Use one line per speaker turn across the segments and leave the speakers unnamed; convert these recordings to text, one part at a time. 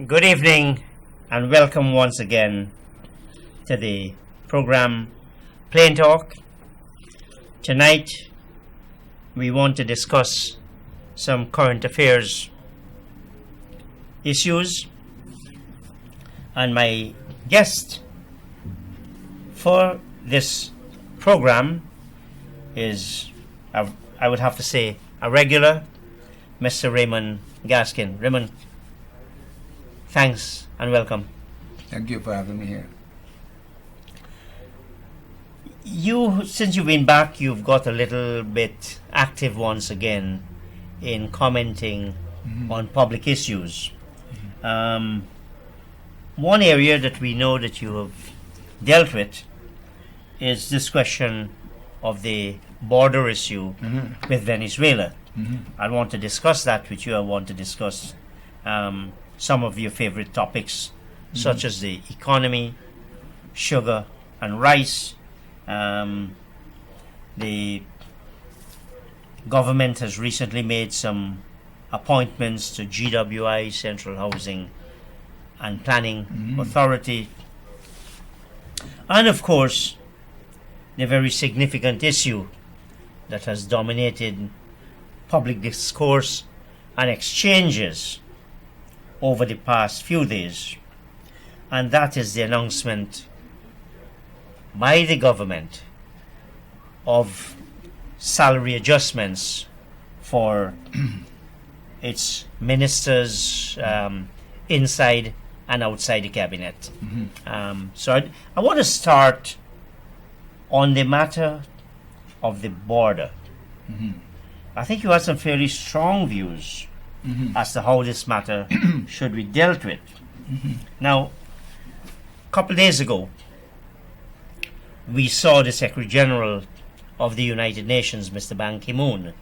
Good evening and welcome once again to the program Plain Talk. Tonight we want to discuss some current affairs issues, and my guest for this program is, I would have to say, a regular, Mr. Raymon Gaskin. Raymond, thanks and welcome.
Thank you for having me here.
Since you've been back, you've got a little bit active once again in commenting on public issues. One area that we know that you have dealt with is this question of the border issue with Venezuela. I want to discuss that with you. I want to discuss some of your favorite topics, such as the economy, sugar and rice. The government has recently made some appointments to GWI, Central Housing and Planning Authority. And of course, the very significant issue that has dominated public discourse and exchanges over the past few days, and that is the announcement by the government of salary adjustments for its ministers inside and outside the cabinet. So I want to start on the matter of the border. I think you had some fairly strong views as to how this matter should be dealt with. Now, a couple of days ago, we saw the Secretary General of the United Nations, Mr. Ban Ki-moon,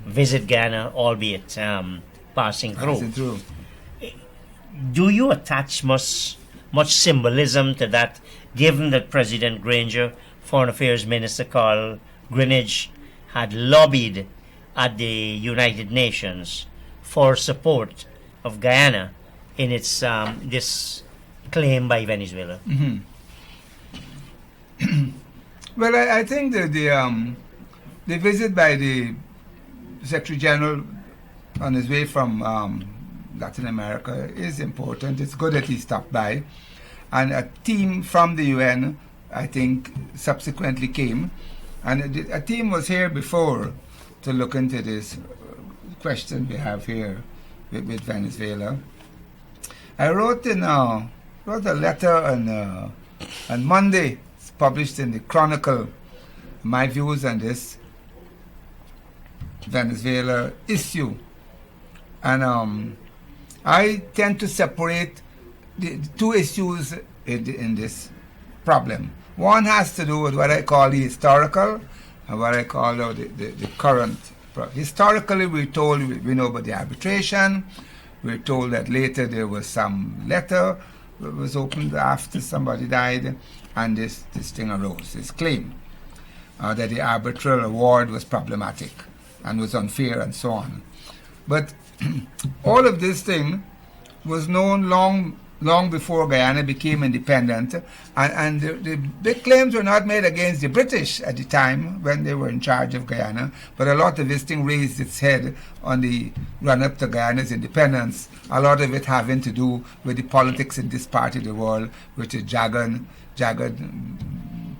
visit Ghana, albeit passing through. Do you attach much symbolism to that, given that President Granger, Foreign Affairs Minister Carl Greenidge, had lobbied at the United Nations for support of Guyana in its this claim by Venezuela?
Well, I think that the visit by the Secretary General on his way from Latin America is important. It's good that he stopped by. And a team from the UN, I think, subsequently came. And a team was here before to look into this question we have here with Venezuela. I wrote a letter on Monday. It's published in the Chronicle, my views on this Venezuela issue. And I tend to separate the two issues in this problem. One has to do with what I call the historical and what I call the current. Historically, we're told, we know about the arbitration. We're told that later there was some letter that was opened after somebody died, and this thing arose, this claim that the arbitral award was problematic and was unfair and so on. But all of this thing was known long before Guyana became independent, and the big claims were not made against the British at the time when they were in charge of Guyana, but a lot of this thing raised its head on the run-up to Guyana's independence, a lot of it having to do with the politics in this part of the world, which is Jagan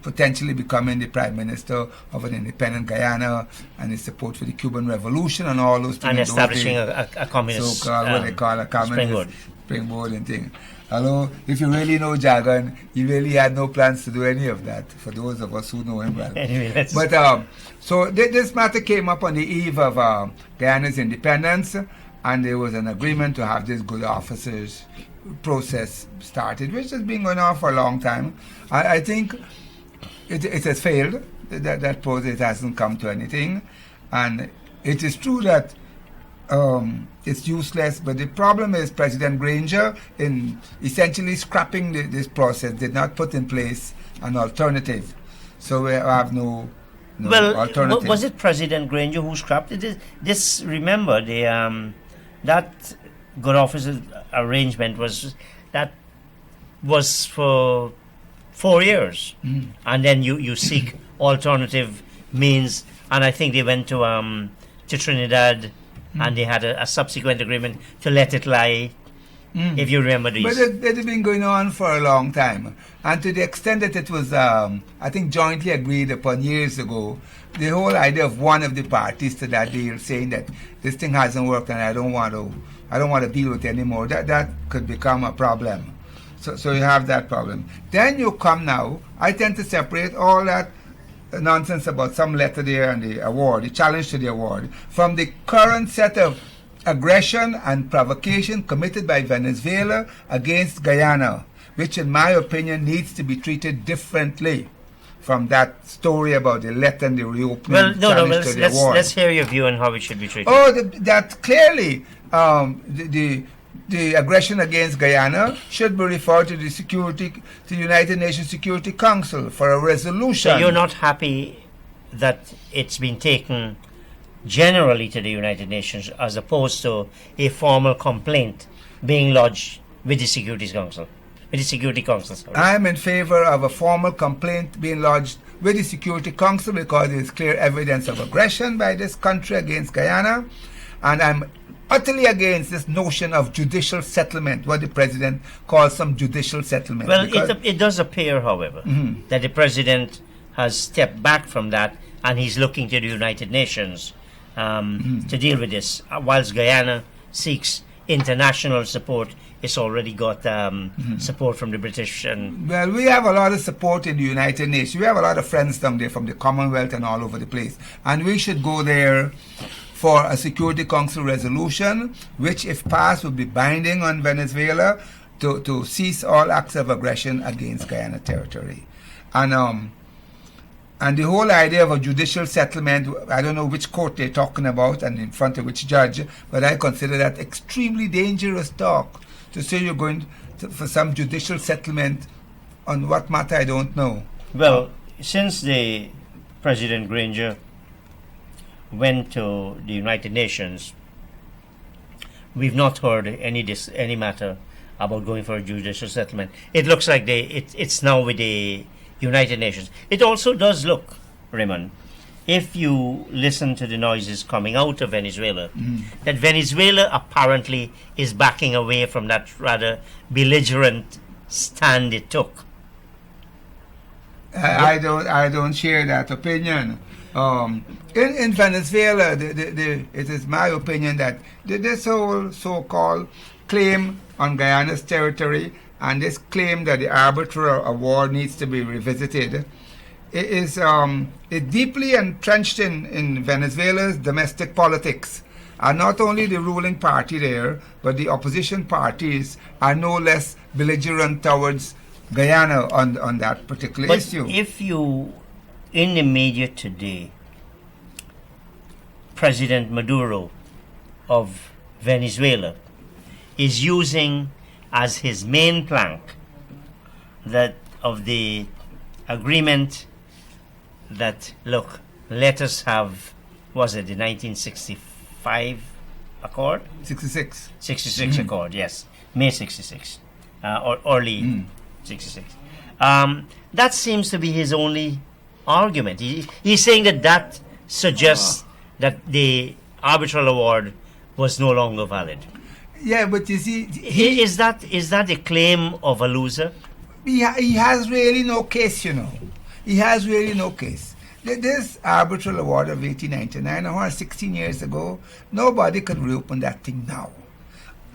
potentially becoming the prime minister of an independent Guyana, and his support for the Cuban Revolution and all those things.
And establishing a communist
so-called, what they call a communist springboard and thing. Although, if you really know Jagan, he really had no plans to do any of that, for those of us who know him well.
Anyway,
but so this matter came up on the eve of Guyana's independence, and there was an agreement to have this good officers process started, which has been going on for a long time. I think it has failed. That process hasn't come to anything, and it is true that it's useless, but the problem is President Granger, in essentially scrapping this process, did not put in place an alternative. So we have no alternative.
Was it President Granger who scrapped it? Remember, that good officer arrangement was for 4 years, and then you seek alternative means, and I think they went to Trinidad, and they had a subsequent agreement to let it lie. If you remember these.
But it had been going on for a long time. And to the extent that it was, I think, jointly agreed upon years ago, the whole idea of one of the parties to that deal saying that this thing hasn't worked and I don't want to deal with it anymore, that could become a problem. So you have that problem. Then you come now, I tend to separate all that nonsense about some letter there and the award, the challenge to the award, from the current set of aggression and provocation committed by Venezuela against Guyana, which in my opinion needs to be treated differently from that story about the letter and the reopening challenge to the award.
Let's hear your view on how it should be treated.
That clearly the aggression against Guyana should be referred to the United Nations Security Council for a resolution.
So you're not happy that it's been taken generally to the United Nations as opposed to a formal complaint being lodged with the Security Council? Sorry.
I'm in favor of a formal complaint being lodged with the Security Council because there is clear evidence of aggression by this country against Guyana, and I'm utterly against this notion of judicial settlement, what the president calls some judicial settlement.
Well, it does appear, however, that the president has stepped back from that and he's looking to the United Nations to deal with this. Whilst Guyana seeks international support, it's already got support from the British.
Well, we have a lot of support in the United Nations. We have a lot of friends down there from the Commonwealth and all over the place. And we should go there for a Security Council resolution, which, if passed, would be binding on Venezuela to cease all acts of aggression against Guyana territory. And the whole idea of a judicial settlement, I don't know which court they're talking about and in front of which judge, but I consider that extremely dangerous talk. To say you're going for some judicial settlement on what matter, I don't know.
Well, since the President Granger went to the United Nations, we've not heard any matter about going for a judicial settlement. It looks like it's now with the United Nations. It also does look, Raymond, if you listen to the noises coming out of Venezuela, that Venezuela apparently is backing away from that rather belligerent stand it took.
I don't share that opinion. In Venezuela, it is my opinion that this whole so-called claim on Guyana's territory and this claim that the arbitral award needs to be revisited is deeply entrenched in Venezuela's domestic politics. And not only the ruling party there, but the opposition parties are no less belligerent towards Guyana on that particular issue.
If you, in the media today, President Maduro of Venezuela is using as his main plank that of the agreement that, look, let us have, was it the 1965 accord?
66.
66 accord, yes. May 66. Or early 66. That seems to be his only argument. He's saying that suggests that the arbitral award was no longer valid.
Yeah, but you see...
Is that a claim of a loser?
He has really no case, you know. He has really no case. This arbitral award of 1899, or 16 years ago, nobody could reopen that thing now.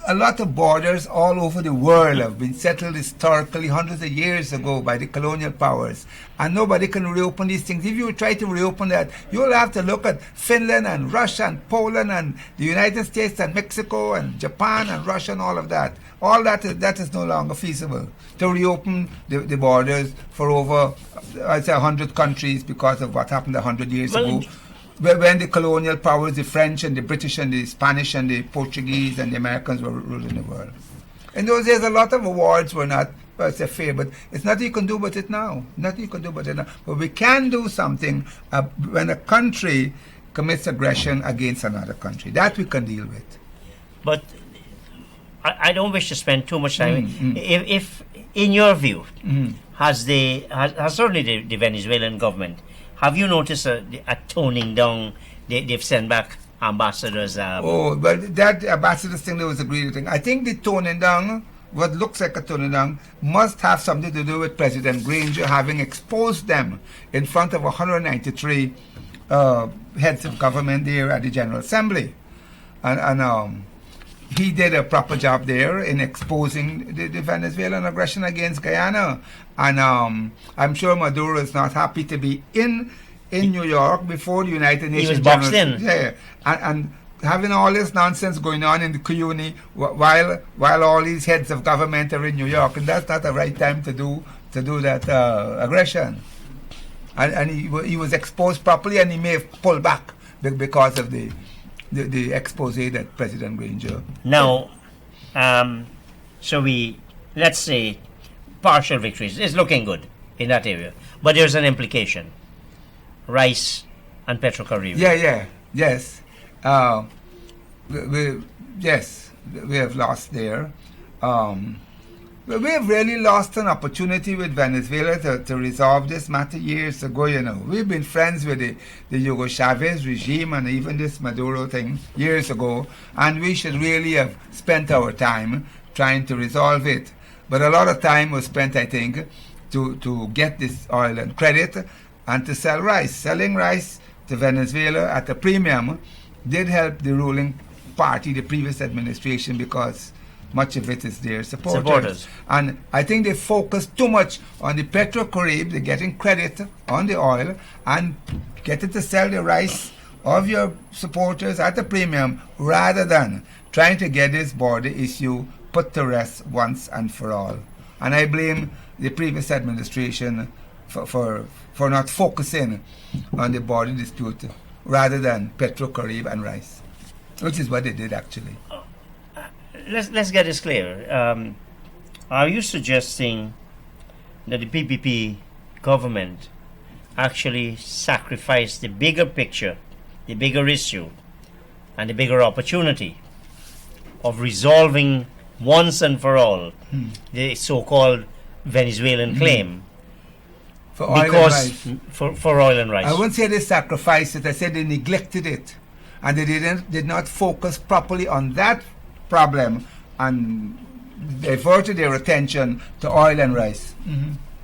A lot of borders all over the world have been settled historically hundreds of years ago by the colonial powers, and nobody can reopen these things. If you try to reopen that, you'll have to look at Finland and Russia and Poland and the United States and Mexico and Japan and Russia and all of that. All that is no longer feasible to reopen the borders for over, I'd say, 100 countries because of what happened 100 years ago. When the colonial powers, the French and the British and the Spanish and the Portuguese and the Americans were ruling the world. In those days, a lot of awards were not fair, but it's nothing you can do about it now. Nothing you can do about it now. But we can do something when a country commits aggression against another country. That we can deal with.
But I don't wish to spend too much time. If in your view, has certainly the Venezuelan government, have you noticed a toning down? They've sent back ambassadors.
But that ambassadors thing, there was a great thing. I think the toning down, what looks like a toning down, must have something to do with President Granger having exposed them in front of 193 heads of government there at the General Assembly. And he did a proper job there in exposing the Venezuelan aggression against Guyana. And I'm sure Maduro is not happy to be in New York before the United Nations.
He was boxed in.
Yeah, and having all this nonsense going on in the CUNY while all these heads of government are in New York, and that's not the right time to do that aggression. And he was exposed properly, and he may have pulled back because of the expose that President Granger.
Now, so let's say partial victories. It's looking good in that area, but there's an implication. Rice and Petrocaribbean.
Yes. We have lost there. We have really lost an opportunity with Venezuela to resolve this matter years ago, We've been friends with the Hugo Chavez regime and even this Maduro thing years ago, and we should really have spent our time trying to resolve it. But a lot of time was spent, I think, to get this oil and credit and to sell rice. Selling rice to Venezuela at a premium did help the ruling party, the previous administration, because much of it is their supporters. And I think they focused too much on the Petrocaribbean, they're getting credit on the oil, and getting to sell the rice of your supporters at a premium, rather than trying to get this border issue put to rest once and for all. And I blame the previous administration for not focusing on the border dispute rather than Petrocaribbean and rice, which is what they did actually.
Let's get this clear. Are you suggesting that the PPP government actually sacrificed the bigger picture, the bigger issue, and the bigger opportunity of resolving once and for all the so-called Venezuelan claim
for oil and rice?
For oil and rice?
I wouldn't say they sacrificed it. I said they neglected it, and they did not focus properly on that problem and diverted their attention to oil and rice.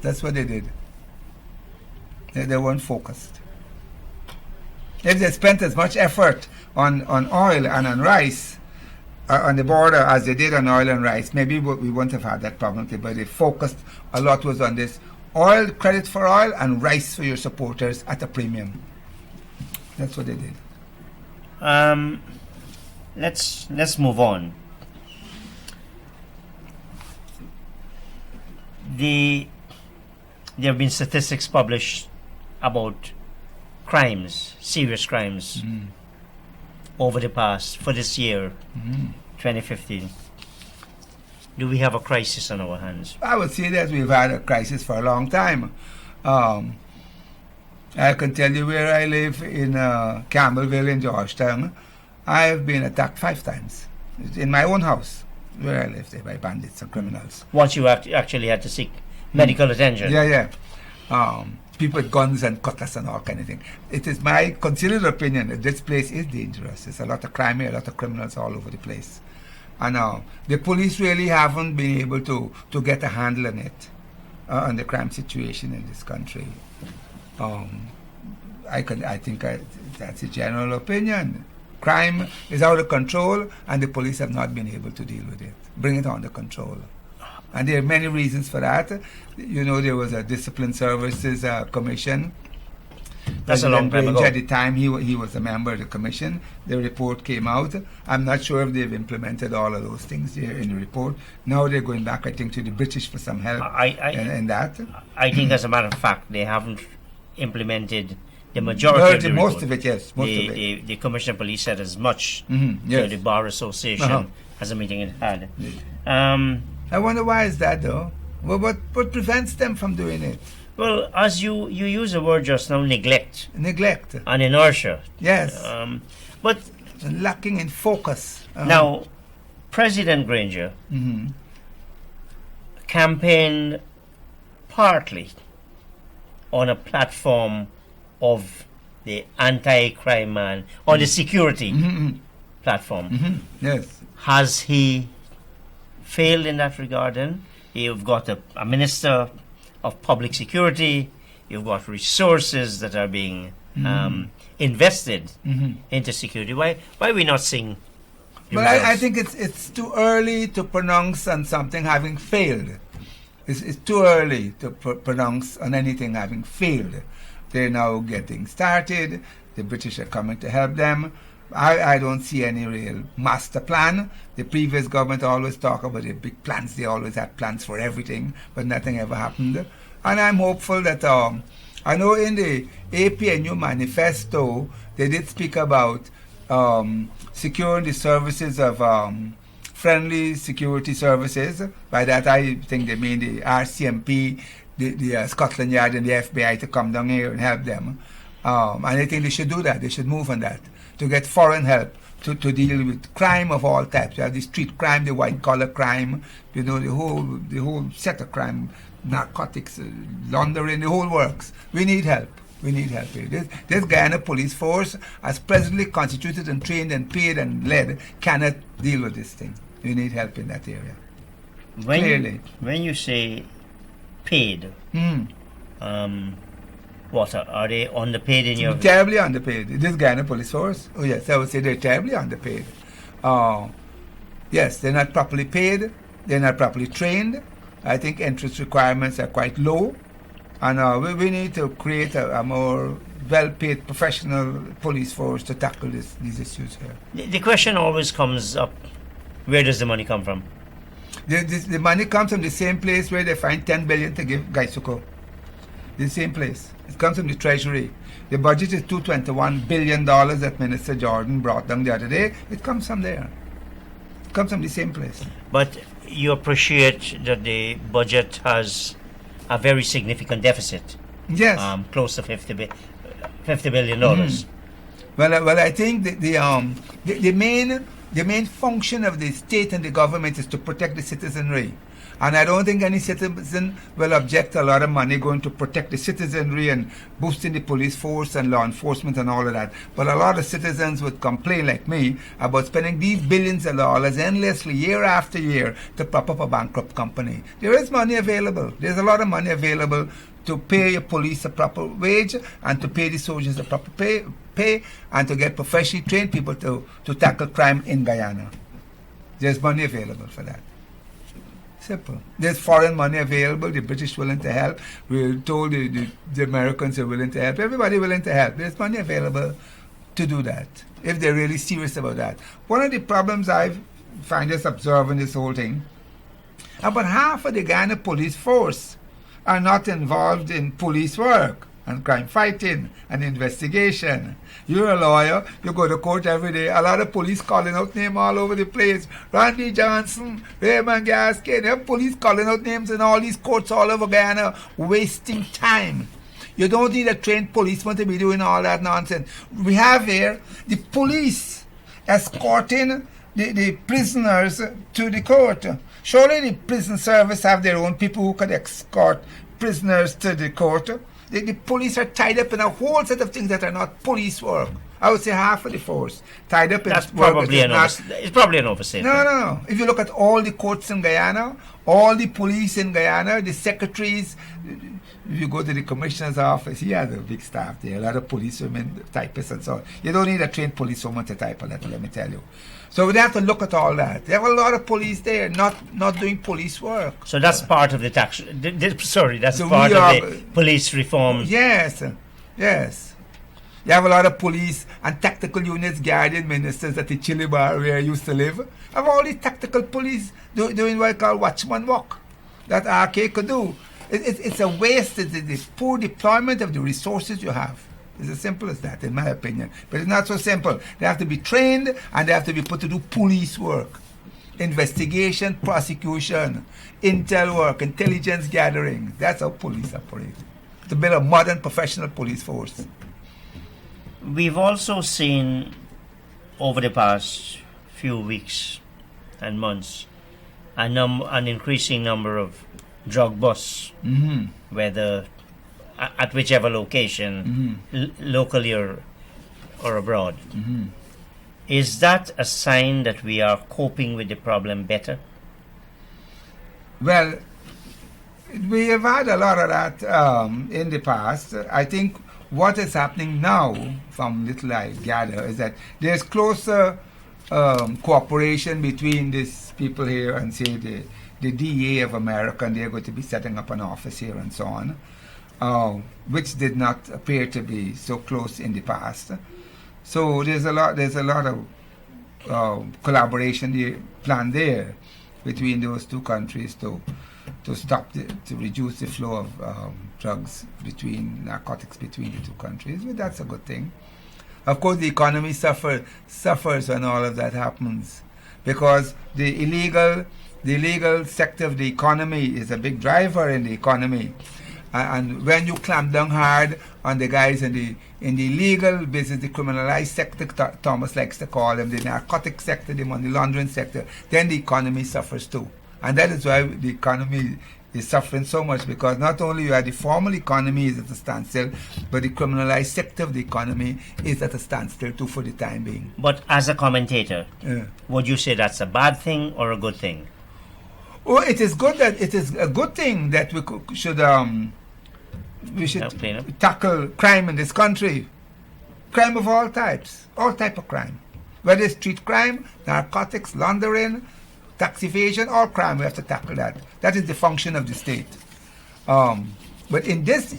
That's what they did. They weren't focused. If they spent as much effort on oil and on rice on the border as they did on oil and rice, maybe we wouldn't have had that problem. But they focused a lot was on this oil, credit for oil, and rice for your supporters at a premium. That's what they did.
Let's move on. There have been statistics published about crimes, serious crimes, over the past, for this year, 2015. Do we have a crisis on our hands?
I would say that we've had a crisis for a long time. I can tell you where I live in Campbellville in Georgetown. I have been attacked 5 times in my own house where I live there by bandits and criminals.
Once you actually had to seek medical attention?
Yeah. People with guns and cutlass and all kind of thing. It is my considered opinion that this place is dangerous. There's a lot of crime here, a lot of criminals all over the place. And the police really haven't been able to get a handle on it, on the crime situation in this country. I think that's a general opinion. Crime is out of control, and the police have not been able to deal with it, bring it under control. And there are many reasons for that. There was a Discipline Services Commission.
That's a long time ago.
At the time, he was a member of the commission. The report came out. I'm not sure if they've implemented all of those things here in the report. Now they're going back, I think, to the British for some help in that.
I think, as a matter of fact, they haven't implemented the majority of the report.
Most of it, yes.
The Commissioner of Police said as much.
Yes.
The Bar Association has a meeting it had.
I wonder why is that, though? What prevents them from doing it?
Well, as you use the word just now, neglect.
Neglect.
And inertia.
Yes.
But
lacking in focus.
Now, President Granger
Mm-hmm.
campaigned partly on a platform of the anti-crime man, or the security
Mm-hmm.
platform.
Mm-hmm. Yes.
Has he failed in that regard then? You've got a minister of public security, you've got resources that are being invested into security. Why are we not seeing the
But I
results?
think it's too early to pronounce on something having failed. It's too early to pronounce on anything having failed. They're now getting started. The British are coming to help them. I don't see any real master plan. The previous government always talk about the big plans. They always had plans for everything, but nothing ever happened. And I'm hopeful that I know in the APNU manifesto they did speak about securing the services of friendly security services. By that I think they mean the RCMP, the Scotland Yard and the FBI to come down here and help them. And I think they should do that. They should move on that, to get foreign help to deal with crime of all types. You have the street crime, the white collar crime, the whole set of crime, narcotics, laundering, the whole works. We need help. We need help here. This Guyana police force, as presently constituted and trained and paid and led, cannot deal with this thing. We need help in that area. Clearly.
When you say paid, what are they underpaid in your?
Terribly underpaid. This Guyana police force, oh yes, I would say they're terribly underpaid. Yes, they're not properly paid. They're not properly trained. I think entrance requirements are quite low. And we need to create a more well-paid professional police force to tackle these issues here.
The question always comes up, where does the money come from?
The money comes from the same place where they find 10 billion to give Gaisuko. The same place. It comes from the Treasury. The budget is $221 billion that Minister Jordan brought down the other day. It comes from there. It comes from the same place.
But you appreciate that the budget has a very significant deficit.
Yes.
Close to $50 billion.
Well, I think the main function of the state and the government is to protect the citizenry. And I don't think any citizen will object to a lot of money going to protect the citizenry and boosting the police force and law enforcement and all of that. But a lot of citizens would complain, like me, about spending these billions of dollars endlessly year after year to prop up a bankrupt company. There is money available. There's a lot of money available to pay your police a proper wage and to pay the soldiers a proper pay and to get professionally trained people to tackle crime in Guyana. There's money available for that. Simple. There's foreign money available. The British willing to help. We're told the Americans are willing to help. Everybody willing to help. There's money available to do that if they're really serious about that. One of the problems I find just observing this whole thing, about half of the Guyana police force are not involved in police work and crime fighting and investigation. You're a lawyer, you go to court every day, a lot of police calling out names all over the place. Randy Johnson, Raymon Gaskin, you have police calling out names in all these courts all over Guyana, wasting time. You don't need a trained policeman to be doing all that nonsense. We have here the police escorting the prisoners to the court. Surely the prison service have their own people who could escort prisoners to the court. The police are tied up in a whole set of things that are not police work. I would say half of the force tied up in
That's
work
probably it's probably an overstatement.
No. If you look at all the courts in Guyana, all the police in Guyana, the secretaries, if you go to the commissioner's office, he has a big staff there, a lot of policewomen, typists and so on. You don't need a trained policewoman to type a letter, let me tell you. So they have to look at all that. They have a lot of police there, not doing police work.
So that's part of the tax. That's
So
part
we
of
are-
the police reform.
Yes. You have a lot of police and tactical units guarding ministers at the Chili Bar where I used to live. Have all these tactical police doing what I call watchman work that RK could do. It's a waste. It's the poor deployment of the resources you have. It's as simple as that, in my opinion. But it's not so simple. They have to be trained and they have to be put to do police work. Investigation, prosecution, intel work, intelligence gathering. That's how police operate. To build a modern professional police force.
We've also seen over the past few weeks and months, an increasing number of drug busts, whether at whichever location, locally or abroad. Is that a sign that we are coping with the problem better?
Well, we have had a lot of that in the past. I think what is happening now, from little I gather, is that there's closer cooperation between these people here and, say, the DEA of America, and they're going to be setting up an office here and so on, which did not appear to be so close in the past. So there's a lot of collaboration planned there between those two countries to reduce the flow of drugs, narcotics between the two countries. But that's a good thing. Of course, the economy suffers when all of that happens, because the illegal sector of the economy is a big driver in the economy. And when you clamp down hard on the guys in the illegal business, the criminalized sector, Thomas likes to call them, the narcotic sector, the money laundering sector, then the economy suffers too. And that is why the economy is suffering so much, because not only are the formal economy is at a standstill, but the criminalized sector of the economy is at a standstill too for the time being.
But as a commentator, would you say that's a bad thing or a good thing?
Oh, it is a good thing that we should tackle crime in this country. Crime of all types, all type of crime. Whether it's street crime, narcotics, laundering, tax evasion, all crime, we have to tackle that. That is the function of the state. But in this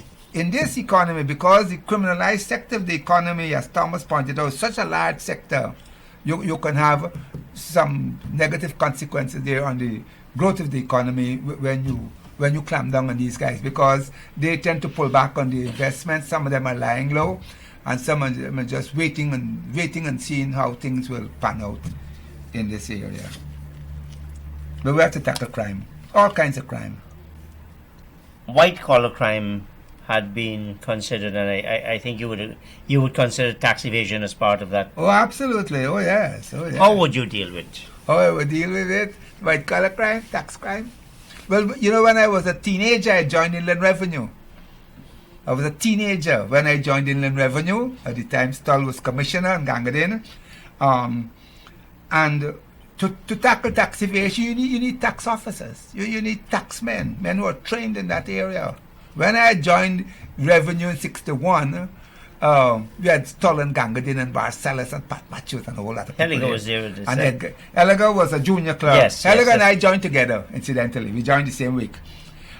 economy, because the criminalized sector of the economy, as Thomas pointed out, is such a large sector, you can have some negative consequences there on the growth of the economy when you clamp down on these guys, because they tend to pull back on the investments. Some of them are lying low, and some of them are just waiting and seeing how things will pan out in this area. But we have to tackle crime, all kinds of crime.
White-collar crime had been considered, and I think you would consider tax evasion as part of that.
Oh, absolutely. Oh, yes.
How would you deal with it?
How I would deal with it? White-collar crime, tax crime. Well, when I was a teenager, I joined Inland Revenue. I was a teenager when I joined Inland Revenue. At the time, Stoll was commissioner in Gangadin. And to tackle tax evasion, you need tax officers. You need tax men who are trained in that area. When I joined Revenue in 1961, we had Stoll and Gangadin and Barcelos and Pat Matthews and all that.
Helliger was there.
And Helliger was a junior clerk.
Yes,
Helliger and I joined together, incidentally. We joined the same week.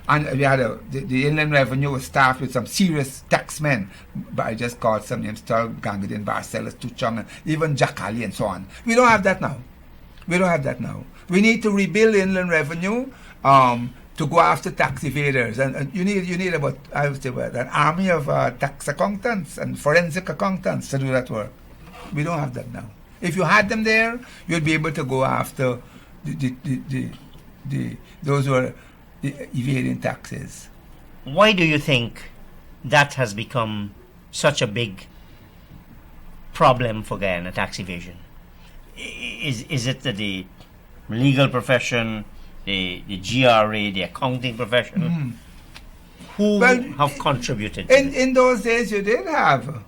And we had the Inland Revenue was staffed with some serious taxmen. But I just called some names: Stoll, Gangadin, Barcelos, Tuchong, and even Jack Ali and so on. We don't have that now. We need to rebuild Inland Revenue to go after tax evaders, and you need about, I would say, an army of tax accountants and forensic accountants to do that work. We don't have that now. If you had them there, you'd be able to go after those who are evading taxes.
Why do you think that has become such a big problem for Guyana, tax evasion? Is it that the legal profession, the GRA, the accounting profession, who have contributed?
In those days, you did have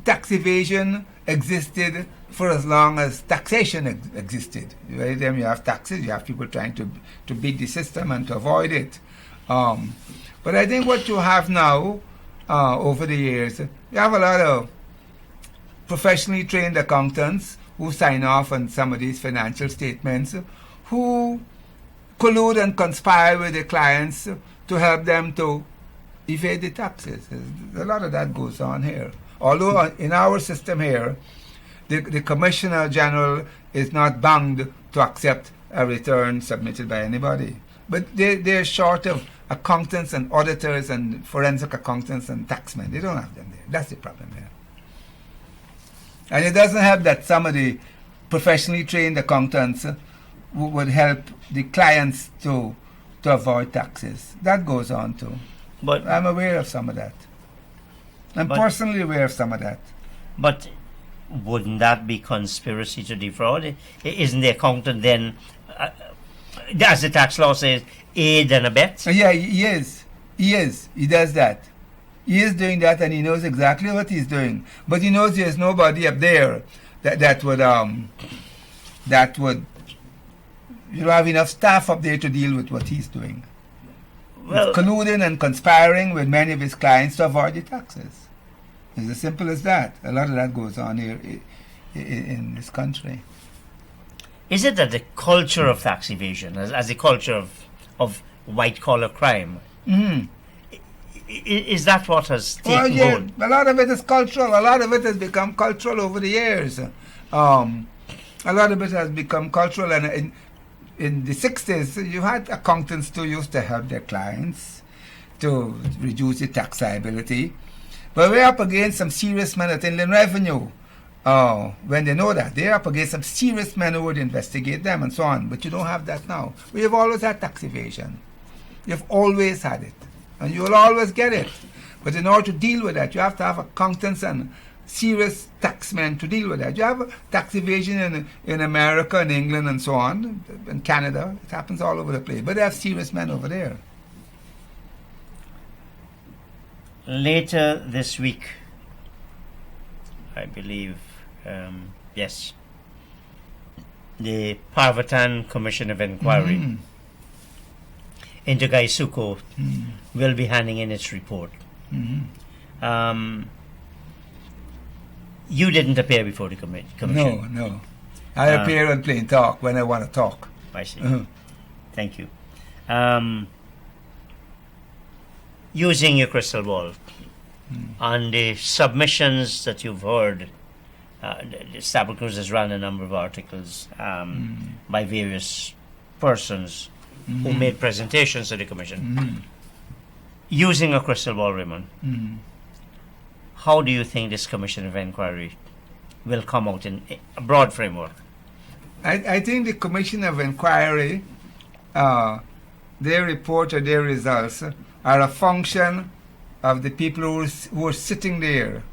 tax evasion existed for as long as taxation existed. Right? Then you have taxes, you have people trying to beat the system and to avoid it. But I think what you have now, over the years, you have a lot of professionally trained accountants who sign off on some of these financial statements, who collude and conspire with the clients to help them to evade the taxes. A lot of that goes on here. Although in our system here, the Commissioner General is not bound to accept a return submitted by anybody. But they're short of accountants and auditors and forensic accountants and taxmen. They don't have them there. That's the problem here. And it doesn't help that some of the professionally trained accountants would help the clients to avoid taxes. That goes on too. But I'm aware of some of that. I'm personally aware of some of that.
But wouldn't that be conspiracy to defraud? Isn't the accountant then as the tax law says, aid and abet?
Yeah, he is. He is. He does that. He is doing that, and he knows exactly what he's doing. But he knows there's nobody up there that would you don't have enough staff up there to deal with what he's doing.
Well,
He's colluding and conspiring with many of his clients to avoid the taxes. It's as simple as that. A lot of that goes on here in this country.
is it that the culture of tax evasion, as a culture of white-collar crime, is that what has taken hold?
A lot of it is cultural. A lot of it has become cultural over the years. A lot of it has become cultural, and in the 60s, you had accountants who used to help their clients to reduce the tax liability. But we're up against some serious men at Inland Revenue. When they know that, they're up against some serious men who would investigate them and so on. But you don't have that now. We have always had tax evasion. You've always had it. And you will always get it. But in order to deal with that, you have to have accountants and serious taxmen to deal with that. You have tax evasion in America and England and so on, in Canada. It happens all over the place. But they have serious men over there.
Later this week, I believe, yes, the Parvatan Commission of Inquiry into Gaisuko will be handing in its report. You didn't appear before the commission.
No. I appear on plain talk when I want to talk.
I see. Thank you. Using your crystal ball, on the submissions that you've heard, Stabile Cruz has run a number of articles by various persons who made presentations to the commission. Using a crystal ball, Raymond, how do you think this commission of inquiry will come out in a broad framework?
I think the commission of inquiry, their report or their results are a function of the people who are sitting there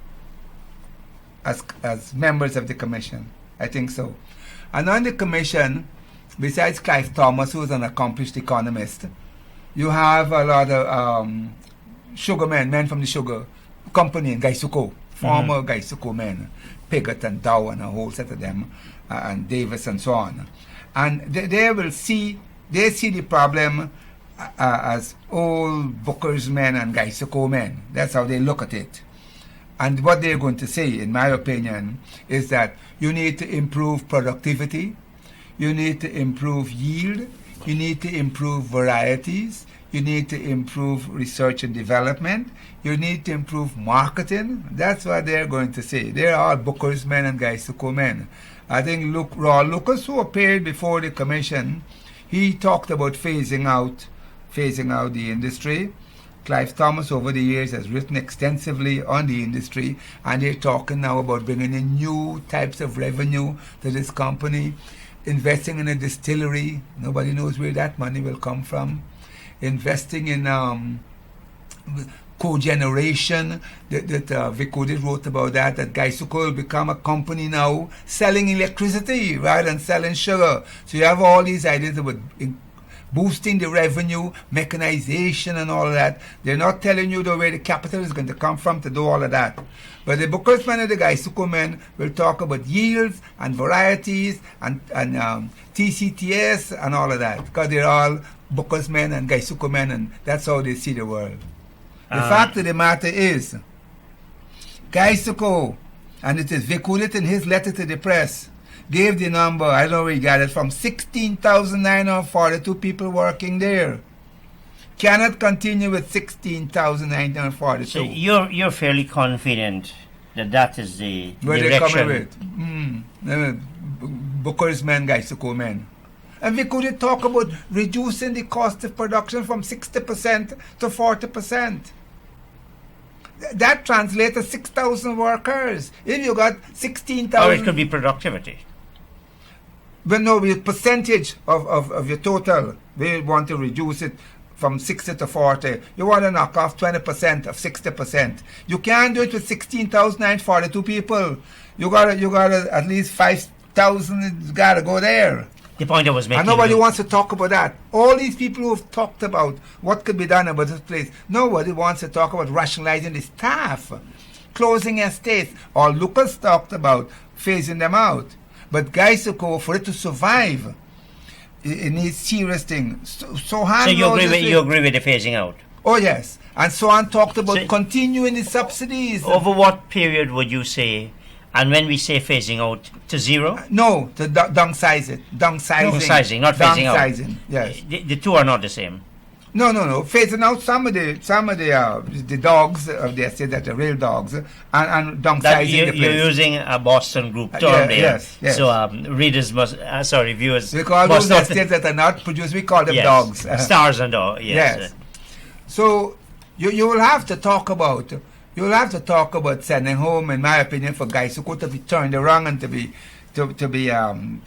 as members of the commission. I think so. And on the commission, besides Clive Thomas, who is an accomplished economist, you have a lot of sugar men from the sugar company in Gaisuko, former Gaisuko men, Piggott and Dow and a whole set of them, and Davis and so on. And they see the problem as old Booker's men and Gaisuko men. That's how they look at it. And what they're going to say, in my opinion, is that you need to improve productivity, you need to improve yield, you need to improve varieties, you need to improve research and development, you need to improve marketing. That's what they're going to say. They're all Booker's men and Gaisuko men. I think Raw Lucas, who appeared before the commission, he talked about phasing out the industry. Clive Thomas over the years has written extensively on the industry, and they're talking now about bringing in new types of revenue to this company, investing in a distillery. Nobody knows where that money will come from. Investing in cogeneration, that Vic Odit wrote about that Gaisuko will become a company now selling electricity rather than selling sugar. So you have all these ideas about boosting the revenue, mechanization and all of that. They're not telling you where the capital is going to come from to do all of that. But the Booker's men and the Gaisuko men will talk about yields and varieties and TCTS and all of that, because they're all Booker's men and Gaisuko men, and that's how they see the world. The fact of the matter is, Gaisuko, and it is Vic Odit in his letter to the press, gave the number, I don't know where he got it from, 16,942 people working there. Cannot continue with 16,942.
So you're fairly confident that is the
where
direction.
they're coming with. Booker's men, Gaisuko men. And we could talk about reducing the cost of production from 60% to 40%. That translates to 6,000 workers. If you got 16,000...
Or it could be productivity.
But no, with percentage of your total, we want to reduce it from 60 to 40. You want to knock off 20% of 60%. You can't do it with 16,942 people. You gotta at least 5,000. It's gotta go there.
The point I was making.
And nobody wants to talk about that. All these people who have talked about what could be done about this place, nobody wants to talk about rationalizing the staff, closing estates. All Lucas talked about phasing them out. But Gaisuko, for it to survive, it needs serious things. So
you agree with the phasing out?
Oh yes. And so on talked about continuing the subsidies.
Over what period would you say? And when we say phasing out, to zero?
No, to downsize it.
Downsizing, not phasing out.
Downsizing, yes.
The two are not the same.
No. Phasing out some of the dogs of the estate that are real dogs, and downsizing the place.
You're using a Boston Group term there.
Yes.
So viewers
we call
those
estates that are not produced, we call them dogs.
Stars and dogs,
yes. So you will have to talk about. You'll have to talk about sending home, in my opinion, for guys who could to be turned around and to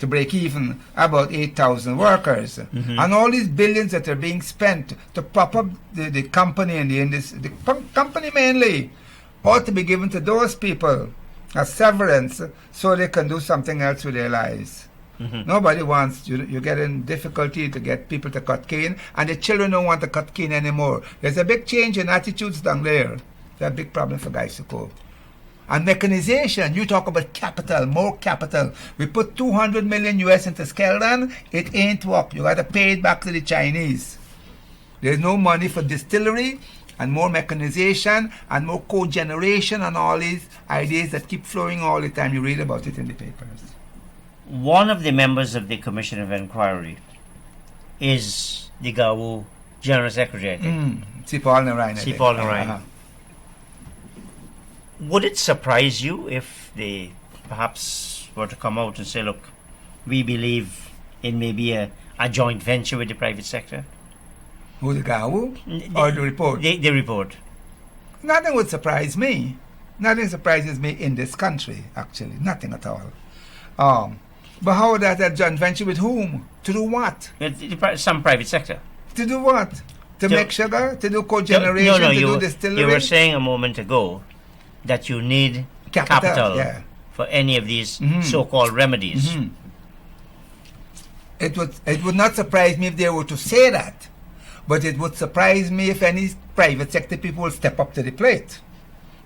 break even about 8,000 workers, and all these billions that are being spent to prop up the company and the industry, the company mainly, ought to be given to those people as severance so they can do something else with their lives. Nobody wants you get in difficulty to get people to cut cane, and the children don't want to cut cane anymore. There's a big change in attitudes down there. That's a big problem for guys to cope. And mechanization, you talk about capital, more capital. We put 200 million US into Skeldon, it ain't work. You got to pay it back to the Chinese. There's no money for distillery and more mechanization and more cogeneration and all these ideas that keep flowing all the time. You read about it in the papers.
One of the members of the Commission of Inquiry is the Gawu General Secretary, I think.
C. Paul Narayan.
Would it surprise you if they perhaps were to come out and say, look, we believe in maybe a joint venture with the private sector?
Who, the Gawu? Or the report?
The report.
Nothing would surprise me. Nothing surprises me in this country, actually. Nothing at all. But how would that a joint venture with whom? To do what?
Some private sector.
To do what? To make sugar? To do cogeneration? To do distillery?
You were saying a moment ago that you need capital for any of these so-called remedies.
It would not surprise me if they were to say that, but it would surprise me if any private sector people will step up to the plate.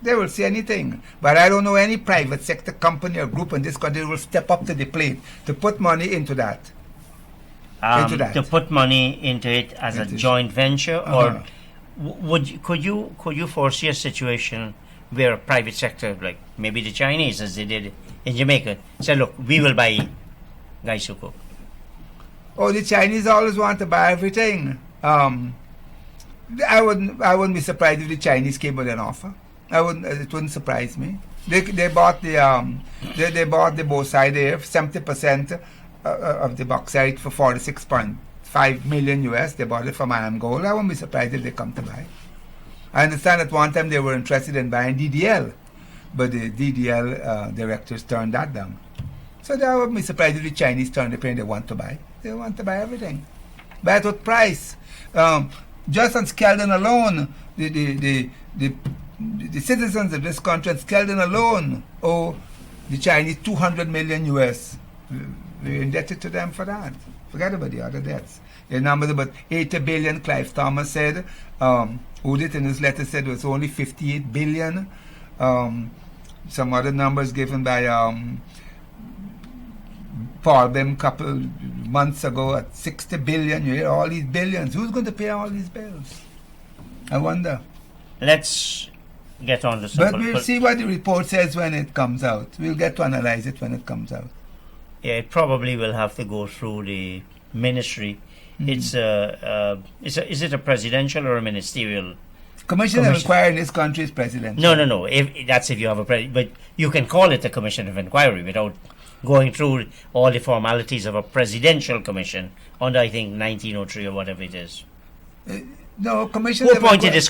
They will say anything, but I don't know any private sector company or group in this country that will step up to the plate to put money into that. To
put money into it as a joint venture, or could you foresee a situation where a private sector, like maybe the Chinese, as they did in Jamaica, said, look, we will buy Gaisuko?
Oh, the Chinese always want to buy everything. I wouldn't be surprised if the Chinese came with an offer. It wouldn't surprise me. They bought the bauxite there, 70% of the bauxite for 46.5 million US. They bought it from Angola. I wouldn't be surprised if they come to buy. I understand at one time they were interested in buying DDL, but the DDL directors turned that down. So I wouldn't be surprised if the Chinese turn the pain they want to buy. They want to buy everything. But at what price? Just on Skeldon alone, the citizens of this country on Skeldon alone owe the Chinese 200 million US. We're indebted to them for that. Forget about the other debts. The number about 80 billion, Clive Thomas said. Udit in his letter said it was only 58 billion. Some other numbers given by Paul Bim a couple months ago at 60 billion. You hear all these billions. Who's going to pay all these bills? I wonder.
Let's get on to some.
But we'll see what the report says when it comes out. We'll get to analyze it when it comes out.
Yeah, it probably will have to go through the ministry. Is it a presidential or a ministerial?
Commission of Inquiry in this country is presidential.
No. If you have a but you can call it a Commission of Inquiry without going through all the formalities of a presidential commission under, I think, 1903 or whatever it is.
No, commission.
Who appointed this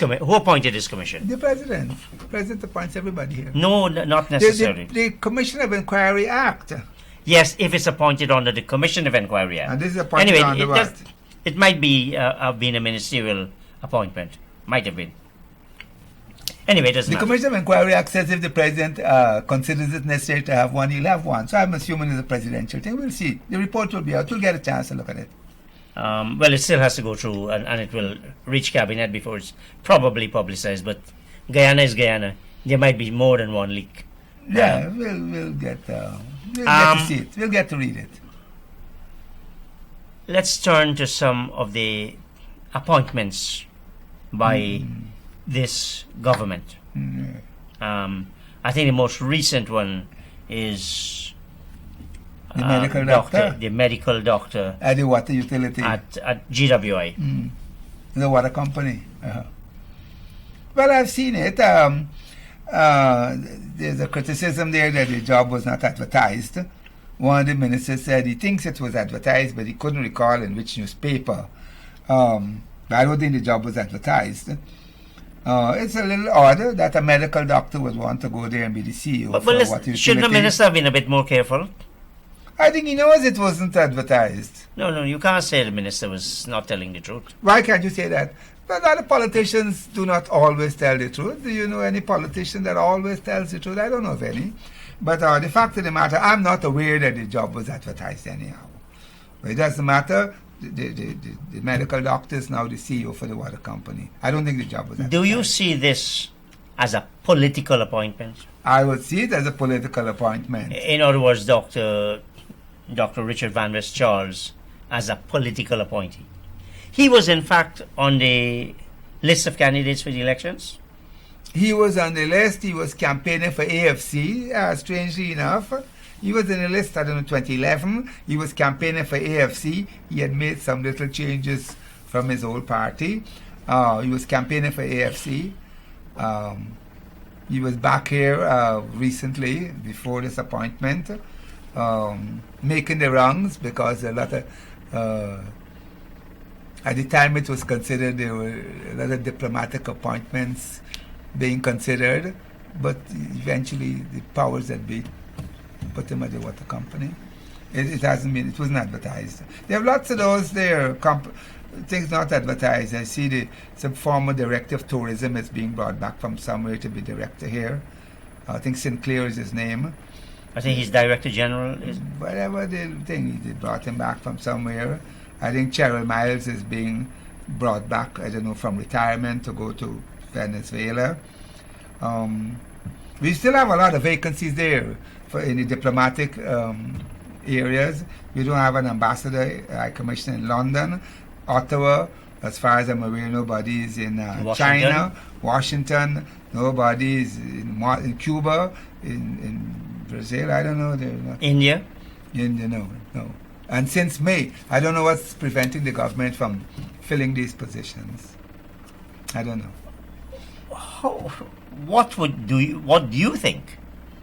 commission?
The president. The president appoints everybody here.
No, not necessarily.
The Commission of Inquiry Act.
Yes, if it's appointed under the Commission of Inquiry Act.
And this is appointed under what?
It might be have been a ministerial appointment. Might have been. Anyway, it doesn't
The
matter.
Commission of Inquiry acts as if the President considers it necessary to have one, he'll have one. So I'm assuming it's a presidential thing. We'll see. The report will be out. We'll get a chance to look at it.
Well, it still has to go through, and it will reach cabinet before it's probably publicized. But Guyana is Guyana. There might be more than one leak.
Yeah, we'll get to see it. We'll get to read it.
Let's turn to some of the appointments by this government. I think the most recent one is
The medical doctor?
the medical doctor
At the water utility.
at GWI.
The water company. Well, I've seen it. There's a criticism there that the job was not advertised. One of the ministers said he thinks it was advertised, but he couldn't recall in which newspaper. But I don't think the job was advertised. It's a little odd that a medical doctor would want to go there and be the CEO
But
for
listen,
water utility.
shouldn't the minister have been a bit more careful?
I think he knows it wasn't advertised.
No, you can't say the minister was not telling the truth.
Why can't you say that? But other politicians do not always tell the truth. Do you know any politician that always tells the truth? I don't know of any. But the fact of the matter, I'm not aware that the job was advertised anyhow. But it doesn't matter. The medical doctor is now the CEO for the water company. I don't think the job was advertised.
Do you see this as a political appointment?
I would see it as a political appointment.
In other words, Dr. Richard Van West Charles as a political appointee. He was, in fact, on the list of candidates for the elections.
He was on the list. He was campaigning for AFC, strangely enough. He was in the list, I don't know, 2011. He was campaigning for AFC. He had made some little changes from his old party. He was campaigning for AFC. He was back here recently, before this appointment, making the rounds because a lot of... at the time it was considered there were a lot of diplomatic appointments being considered, but eventually the powers that be put him at the water company. It hasn't been, it wasn't advertised. There have lots of those there, things not advertised. I see some former director of tourism is being brought back from somewhere to be director here. I think Sinclair is his name.
I think he's Director General.
Whatever the thing, they brought him back from somewhere. I think Cheryl Miles is being brought back, I don't know, from retirement to go to Venezuela. We still have a lot of vacancies there in the diplomatic areas. We don't have an ambassador, High Commissioner in London, Ottawa. As far as I'm aware, nobody is in China, Washington. Nobody is in Cuba, in Brazil. I don't know. Not
India.
No. And since May, I don't know what's preventing the government from filling these positions. I don't know.
What do you think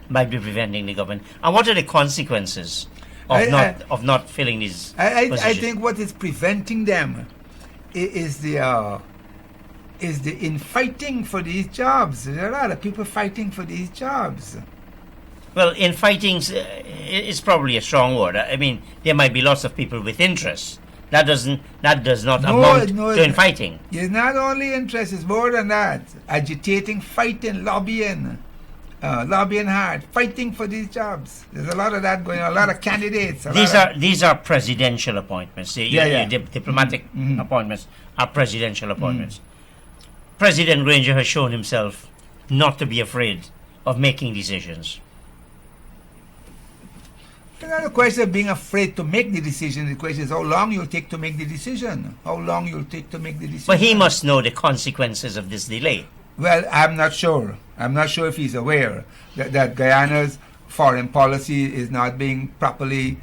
might be preventing the government, and what are the consequences of not filling these positions?
I think what is preventing them is the infighting for these jobs. There are a lot of people fighting for these jobs.
Well, infighting is probably a strong word. I mean, there might be lots of people with interest. That does not amount to infighting.
It's not only interest; it's more than that. Agitating, fighting, lobbying hard, fighting for these jobs. There's a lot of that going on. A lot of candidates.
These are presidential appointments. Diplomatic appointments are presidential appointments. President Granger has shown himself not to be afraid of making decisions.
It's not a question of being afraid to make the decision. The question is how long you'll take to make the decision.
But he must know the consequences of this delay.
Well, I'm not sure. I'm not sure if he's aware that Guyana's foreign policy is not being properly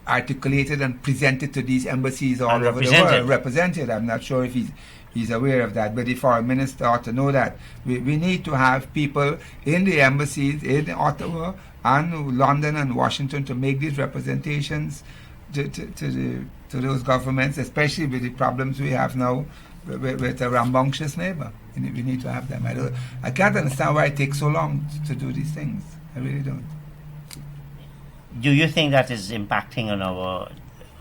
articulated and presented to these embassies all over the world. Represented. I'm not sure if he's aware of that. But the foreign minister ought to know that. We need to have people in the embassies in Ottawa and London and Washington to make these representations to those governments, especially with the problems we have now with a rambunctious neighbor. We need to have them. I can't understand why it takes so long to do these things. I really don't.
Do you think that is impacting on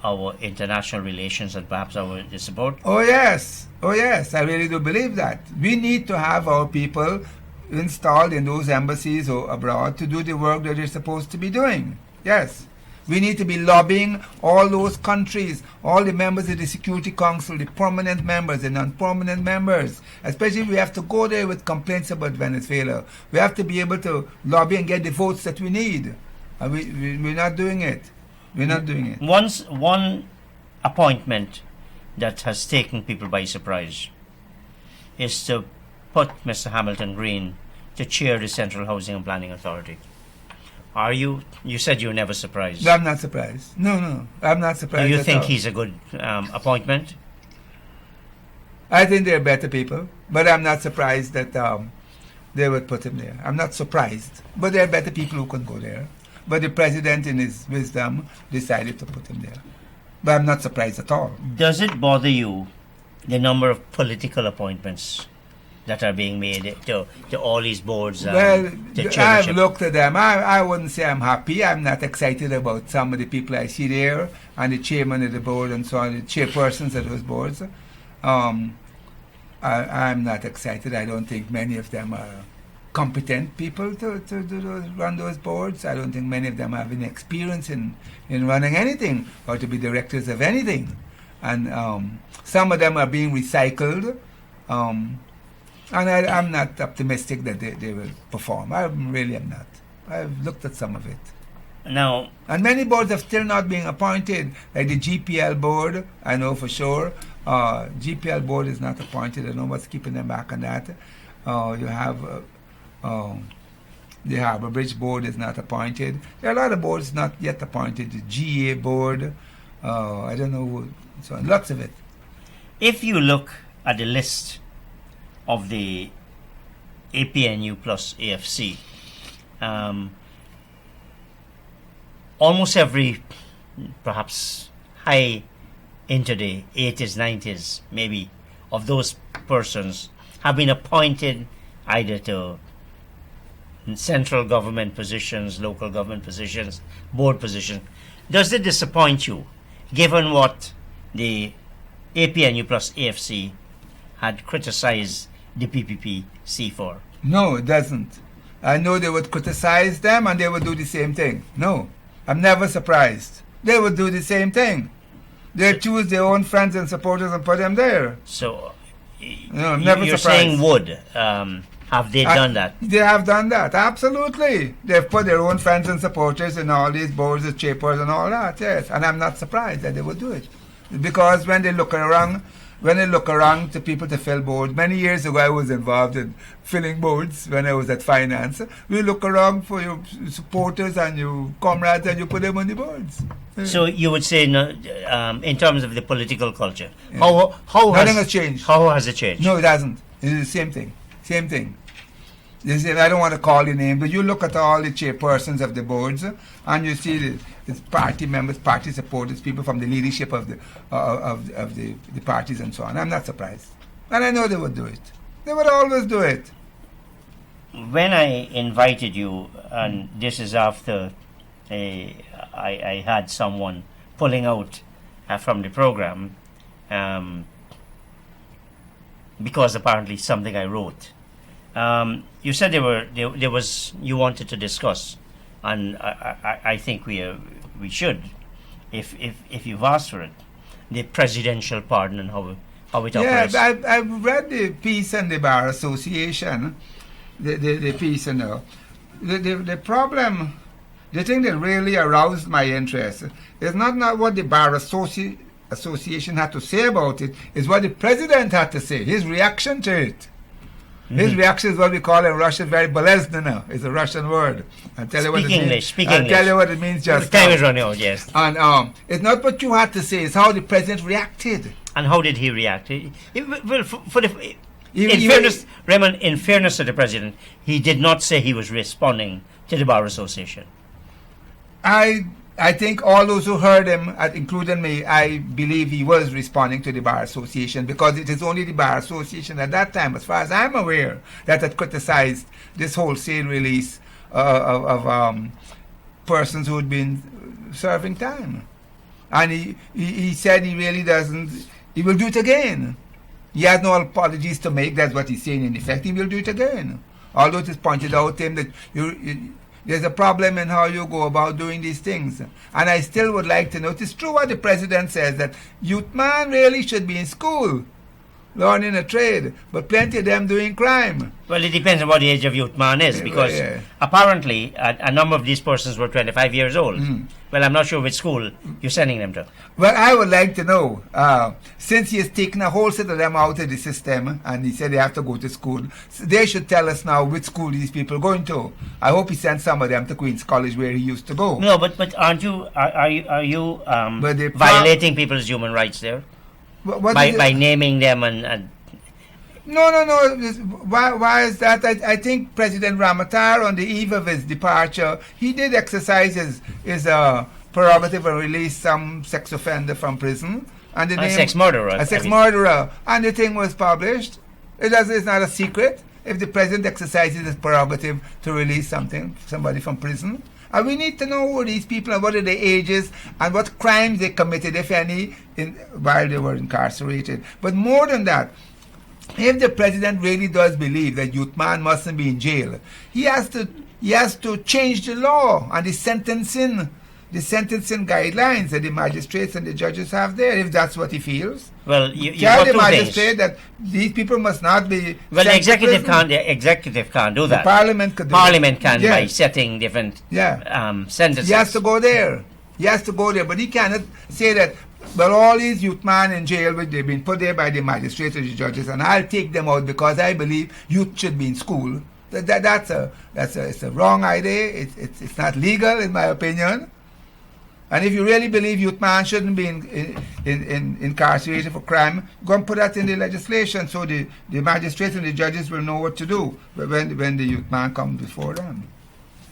our international relations and perhaps our support?
Oh yes, I really do believe that. We need to have our people installed in those embassies or abroad to do the work that they're supposed to be doing. Yes. We need to be lobbying all those countries, all the members of the Security Council, the permanent members, the non-permanent members. Especially if we have to go there with complaints about Venezuela. We have to be able to lobby and get the votes that we need. And we're not doing it. We're not doing it.
One appointment that has taken people by surprise is to put Mr. Hamilton Green to chair the Central Housing and Planning Authority. You said you were never surprised.
No, I'm not surprised. No, I'm not surprised.
Do you
at
think
all.
he's a good appointment?
I think they're better people, but I'm not surprised that they would put him there. I'm not surprised, but there are better people who can go there. But the president, in his wisdom, decided to put him there. But I'm not surprised at all.
Does it bother you, the number of political appointments that are being made to all these boards?
Well,
the
I've looked at them. I wouldn't say I'm happy. I'm not excited about some of the people I see there, and the chairman of the board and so on, the chairpersons of those boards. I'm not excited. I don't think many of them are competent people to run those boards. I don't think many of them have any experience in running anything or to be directors of anything. And some of them are being recycled. And I'm not optimistic that they will perform. I really am not. I've looked at some of it.
Now,
and many boards have still not been appointed, like the GPL board, I know for sure. GPL board is not appointed. I don't know what's keeping them back on that. You have the Harbour Bridge board is not appointed. There are a lot of boards not yet appointed. The GA board, I don't know, so on, lots of it.
if you look at the list of the APNU plus AFC, almost every, perhaps high into the 80s, 90s, maybe, of those persons have been appointed either to central government positions, local government positions, board positions. Does it disappoint you, given what the APNU plus AFC had criticized the PPPC for?
No, it doesn't. I know they would criticize them and they would do the same thing. No, I'm never surprised. They would do the same thing. They choose their own friends and supporters and put them there.
So,
no, I'm never
you're
surprised.
saying would. Have they done that?
They have done that, absolutely. They've put their own friends and supporters in all these boards, the chapers and all that, yes. And I'm not surprised that they would do it. Because when they look around to people to fill boards, many years ago I was involved in filling boards when I was at finance. We look around for your supporters and your comrades and you put them on the boards.
So you would say, no, in terms of the political culture,
Yeah.
how
Nothing has changed.
How has it changed?
No, it hasn't. It is the same thing. Same thing. I don't want to call your name, but you look at all the chairpersons of the boards, and you see it's party members, party supporters, people from the leadership of the parties and so on. I'm not surprised, and I know they would do it. They would always do it.
When I invited you, and this is after I had someone pulling out from the program, because apparently something I wrote. You said there was you wanted to discuss, and I think we should, if you've asked for it, the presidential pardon and how it operates.
Yeah, I've read the piece on the Bar Association, the piece, and the problem, the thing that really aroused my interest is not what the Bar Association had to say about it, is what the president had to say, his reaction to it. His reaction is what we call in Russian very bolesneno. It's a Russian word. I'll tell you what it means. I'll tell you what it means just
now. Time is running out, yes.
And it's not what you had to say, it's how the president reacted.
And how did he react? Fairness, Raymond, in fairness to the president, he did not say he was responding to the Bar Association.
I think all those who heard him, including me, I believe he was responding to the Bar Association, because it is only the Bar Association at that time, as far as I'm aware, that had criticized this wholesale release of persons who had been serving time. And he said he really doesn't, he will do it again. He has no apologies to make, that's what he's saying in effect, he will do it again. Although it is pointed out to him that there's a problem in how you go about doing these things. And I still would like to know, it is true what the president says, that youth man really should be in school, learning a trade, but plenty of them doing crime.
Well, it depends on what the age of youth man is, because apparently a number of these persons were 25 years old. Well, I'm not sure which school you're sending them to.
Well, I would like to know, since he has taken a whole set of them out of the system and he said they have to go to school, so they should tell us now which school these people are going to. I hope he sent some of them to Queen's College where he used to go.
No, but aren't you, are you violating people's human rights there? By naming them and
No. Why is that? I think President Ramatar, on the eve of his departure, he did exercise his prerogative and release some sex offender from prison. And the name,
sex murderer.
A sex murderer. And the thing was published. It's not a secret. If the president exercises his prerogative to release somebody from prison. And we need to know who these people are, what are their ages, and what crimes they committed, if any, while they were incarcerated. But more than that, if the president really does believe that youth man mustn't be in jail, he has to change the law and the sentencing guidelines that the magistrates and the judges have there, if that's what he feels.
Well, you
tell
got
the
two
magistrate
things.
that these people must not be.
Well, the executive can't do that.
The parliament could do
Parliament
it.
can
Yes.
by setting different sentences.
He has to go there. But he cannot say that, well, all these youth men in jail, they've been put there by the magistrates or the judges, and I'll take them out because I believe youth should be in school. It's a wrong idea. It's not legal, in my opinion. And if you really believe youth man shouldn't be incarcerated for crime, go and put that in the legislation so the magistrates and the judges will know what to do when the youth man comes before them.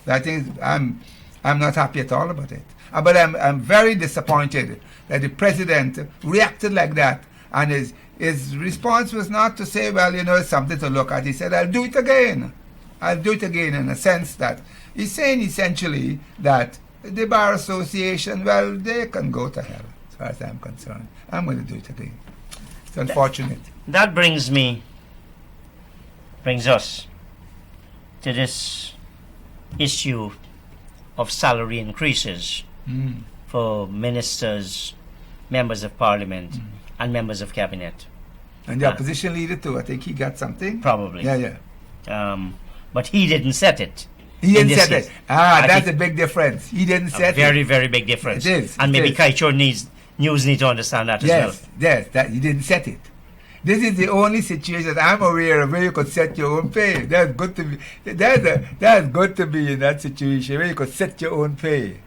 I think I'm not happy at all about it. But I'm very disappointed that the president reacted like that, and his response was not to say, well, it's something to look at. He said, I'll do it again. In a sense that he's saying essentially that the Bar Association, well, they can go to hell, as far as I'm concerned. I'm going to do it again. It's unfortunate.
That brings us to this issue of salary increases for ministers, members of parliament, and members of cabinet.
And the opposition leader too, I think he got something.
Probably.
Yeah.
But he didn't set it.
He didn't set it. That's a big difference. He didn't set it.
Very, very big difference.
It is.
And maybe Kaichur news need to understand that as well.
Yes, that he didn't set it. This is the only situation that I'm aware of where you could set your own pay. That's good to be. That's good to be in that situation where you could set your own pay,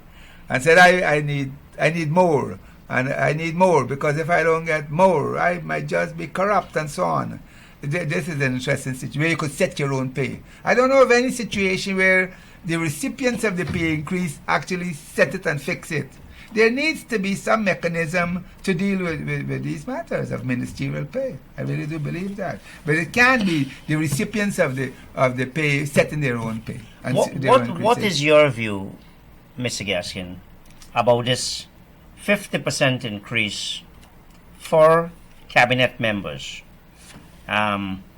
and said, I need more, and I need more because if I don't get more, I might just be corrupt and so on. This is an interesting situation where you could set your own pay. I don't know of any situation where the recipients of the pay increase actually set it and fix it. There needs to be some mechanism to deal with these matters of ministerial pay. I really do believe that. But it can't be the recipients of the pay setting their own pay. And
what is your view, Mr. Gaskin, about this 50% increase for cabinet members?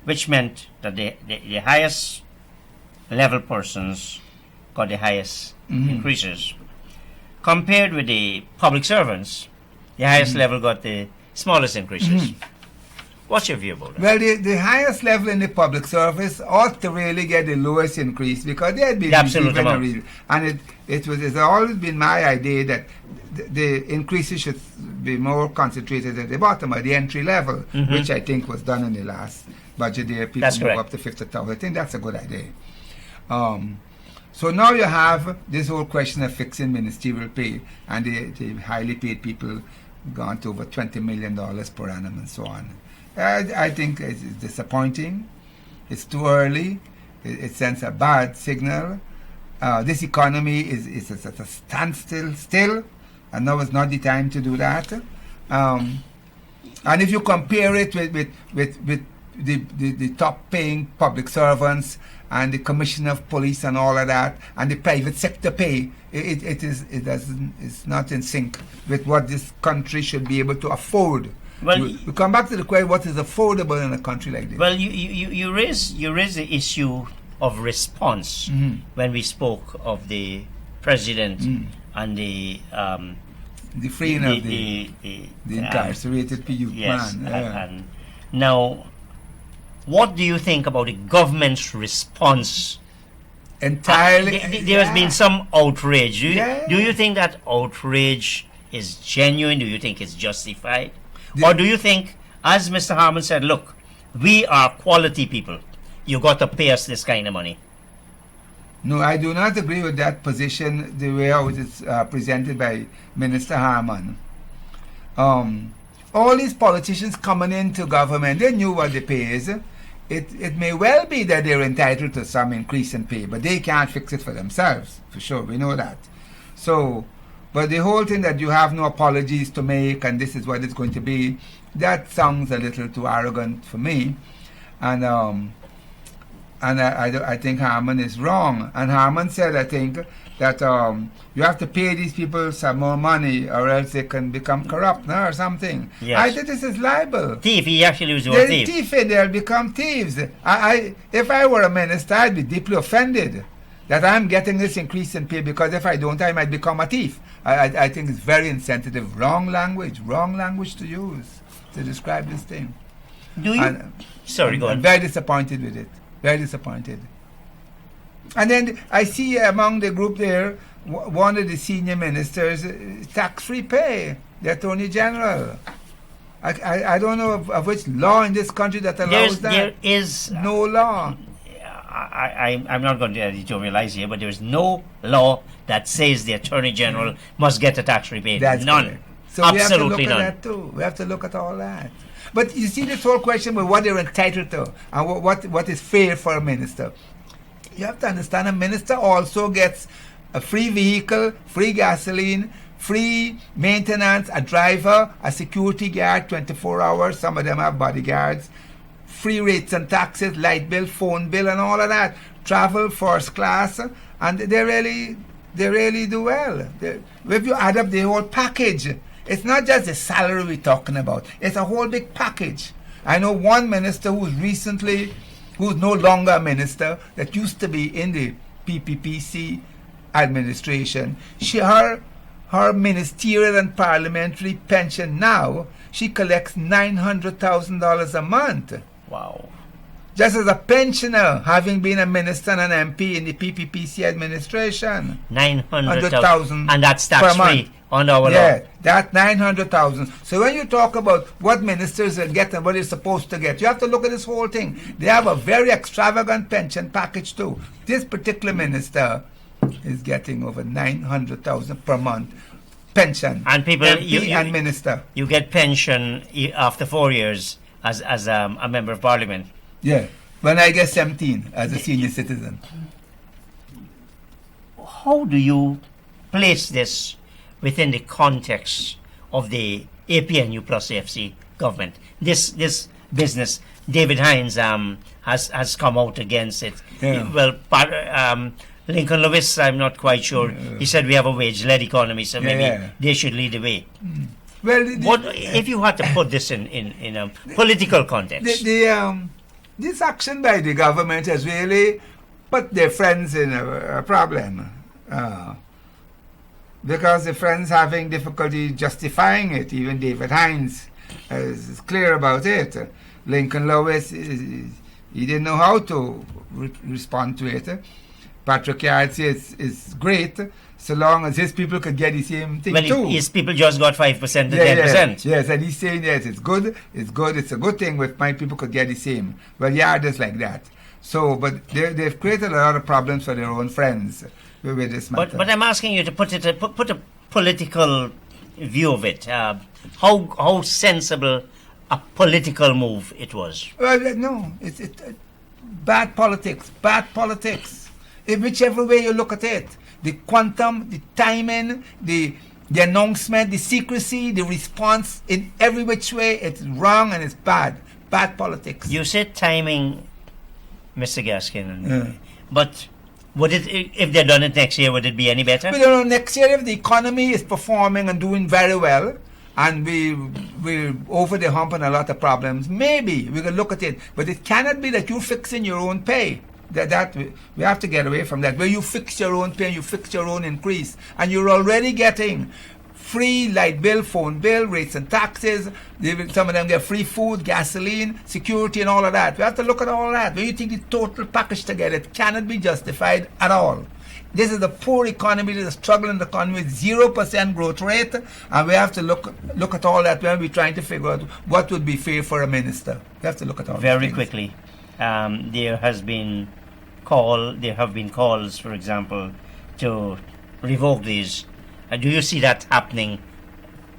Which meant that the highest level persons got the highest increases. Compared with the public servants, the highest level got the smallest increases. What's your view about that?
Well, the highest level in the public service ought to really get the lowest increase because they had been
absolute amount.
And it's always been my idea that the increases should be more concentrated at the bottom, at the entry level, which I think was done in the last budget year. People move up to 50,000. I think that's a good idea. So now you have this whole question of fixing ministerial pay, and the highly paid people gone to over $20 million per annum and so on. I think it's disappointing. It's too early. It sends a bad signal. This economy is at a standstill still, and now is not the time to do that. And if you compare it with the top-paying public servants and the commissioner of police and all of that, and the private sector pay, it's not in sync with what this country should be able to afford. Well, we come back to the question: what is affordable in a country like this?
Well, you raise the issue of response when we spoke of the president and the
freeing of the incarcerated youth
yes,
man. Yeah.
And now, what do you think about the government's response?
Entirely.
There has been some outrage. Do you
Yeah.
think that outrage is genuine? Do you think it's justified? Or do you think, as Mr. Harmon said, look, we are quality people. You got to pay us this kind of money.
No, I do not agree with that position, the way how it is presented by Minister Harmon. All these politicians coming into government, they knew what the pay is. It may well be that they're entitled to some increase in pay, but they can't fix it for themselves, for sure. We know that. So, but the whole thing that you have no apologies to make and this is what it's going to be, that sounds a little too arrogant for me. And I think Harmon is wrong. And Harmon said, I think, that you have to pay these people some more money or else they can become corrupt or something.
Yes.
I think this is libel.
Thief, he actually was a
They're
thief.
thieving, they'll become thieves. If I were a minister, I'd be deeply offended that I'm getting this increase in pay because if I don't, I might become a thief. I think it's very insensitive. Wrong language to use to describe this thing.
Do you? Sorry, go on.
I'm very disappointed with it. Very disappointed. And then I see among the group there, one of the senior ministers, tax-free pay, the Attorney General. I don't know of which law in this country that allows that.
There is
no law.
I'm not going to editorialize here, but there is no law that says the Attorney General must get a tax rebate.
That's
none.
correct. So
Absolutely
we have to look
none.
at that too. We have to look at all that. But you see this whole question about what they're entitled to and what is fair for a minister. You have to understand a minister also gets a free vehicle, free gasoline, free maintenance, a driver, a security guard, 24 hours. Some of them have bodyguards. Free rates and taxes, light bill, phone bill, and all of that. Travel, first class, and they really do well. If you add up the whole package, it's not just the salary we're talking about. It's a whole big package. I know one minister who's no longer a minister, that used to be in the PPPC administration. Her ministerial and parliamentary pension now, she collects $900,000 a month.
Wow.
Just as a pensioner, having been a minister and an MP in the PPPC administration.
900,000. And that's tax-free on our law.
Yeah, that 900,000. So when you talk about what ministers are getting, what they're supposed to get, you have to look at this whole thing. They have a very extravagant pension package too. This particular minister is getting over 900,000 per month pension.
And people,
MP and minister.
You get pension after 4 years as a member of parliament.
Yeah, when I get 17 as a senior citizen.
How do you place this within the context of the APNU plus AFC government? This business, David Hines has come out against it.
Yeah.
Well, Lincoln Lewis, I'm not quite sure. He said we have a wage-led economy, so maybe they should lead the way.
Well,
What if you had to put this in a political context?
This action by the government has really put their friends in a problem. Because the friends having difficulty justifying it. Even David Hines is clear about it. Lincoln Lewis, he didn't know how to respond to it. Patrick Yard says it's great, so long as his people could get the same thing too.
His people just got 5% and 10%.
Yes, and he's saying yes, it's good, it's a good thing if my people could get the same. Well, Yard is like that. So, but they've created a lot of problems for their own friends with this matter.
But I'm asking you to put a political view of it. How sensible a political move it was.
Well, no, it's bad politics. In whichever way you look at it, the quantum, the timing, the announcement, the secrecy, the response, in every which way, it's wrong and it's bad. Bad politics.
You said timing, Mr. Gaskin, but would it, if they'd done it next year, would it be any better?
We don't know. Next year, if the economy is performing and doing very well, and we're over the hump on a lot of problems, maybe we can look at it. But it cannot be that you're fixing your own pay. That we have to get away from that. Where you fix your own pay, you fix your own increase, and you're already getting free light bill, phone bill, rates and taxes. Some of them get free food, gasoline, security, and all of that. We have to look at all that. When you think the total package together, it cannot be justified at all. This is a poor economy, this is a struggling economy with 0% growth rate, and we have to look at all that when we're trying to figure out what would be fair for a minister. We have to look at all
very quickly. There have been calls, for example, to revoke these. Do you see that happening?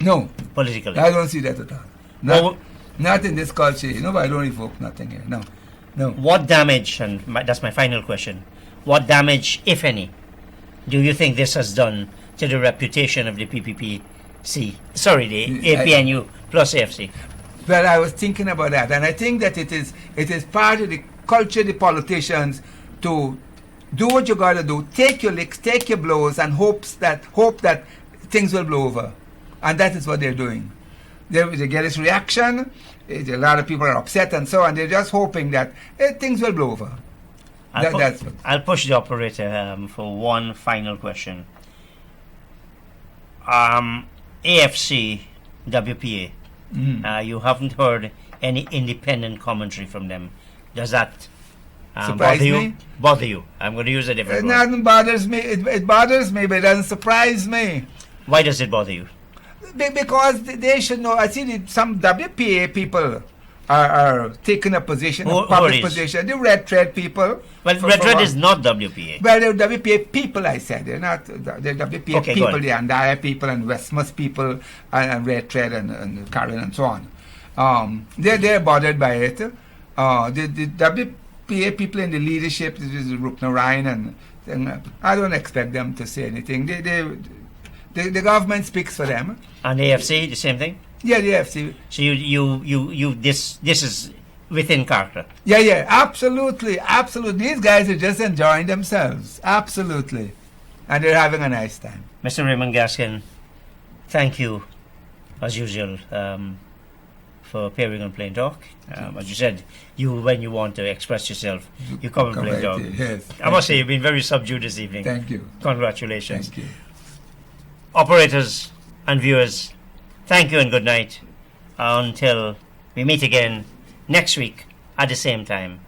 No.
Politically?
I don't see that at all. Not in this culture. I don't revoke nothing here. No.
What damage, and that's my final question, what damage, if any, do you think this has done to the reputation of the PPPC? Sorry, the APNU plus AFC?
Well, I was thinking about that, and I think that it is part of the culture of the politicians to do what you got to do, take your licks, take your blows, and hope that things will blow over. And that is what they're doing. They get this reaction, a lot of people are upset and so on, they're just hoping that things will blow over.
I'll push the operator for one final question. AFC, WPA, you haven't heard any independent commentary from them. Does that bother you? I'm going to use a different word.
Nothing bothers me. It bothers me, but it doesn't surprise me.
Why does it bother you?
Because they should know. I see some WPA people are taking a position, a public position. The red thread people.
Well, red thread is not WPA.
Well, they're WPA people, I said. They're not. They're WPA people. The Andaya people and Westmouth people and red thread and Karen and so on. They're bothered by it. The WPA people in the leadership, this is Rupna Ryan, and I don't expect them to say anything. The government speaks for them.
And the AFC, the same thing?
Yeah, the AFC.
So this is within character?
Yeah, absolutely. These guys are just enjoying themselves. Absolutely. And they're having a nice time.
Mr. Raymond Gaskin, thank you, as usual, for appearing on Plain Talk. As you said, when you want to express yourself, you come on Plain Talk.
Yes.
I must say, you've been very subdued this evening.
Thank you.
Congratulations.
Thank you.
Operators and viewers, thank you and good night. Until we meet again next week at the same time.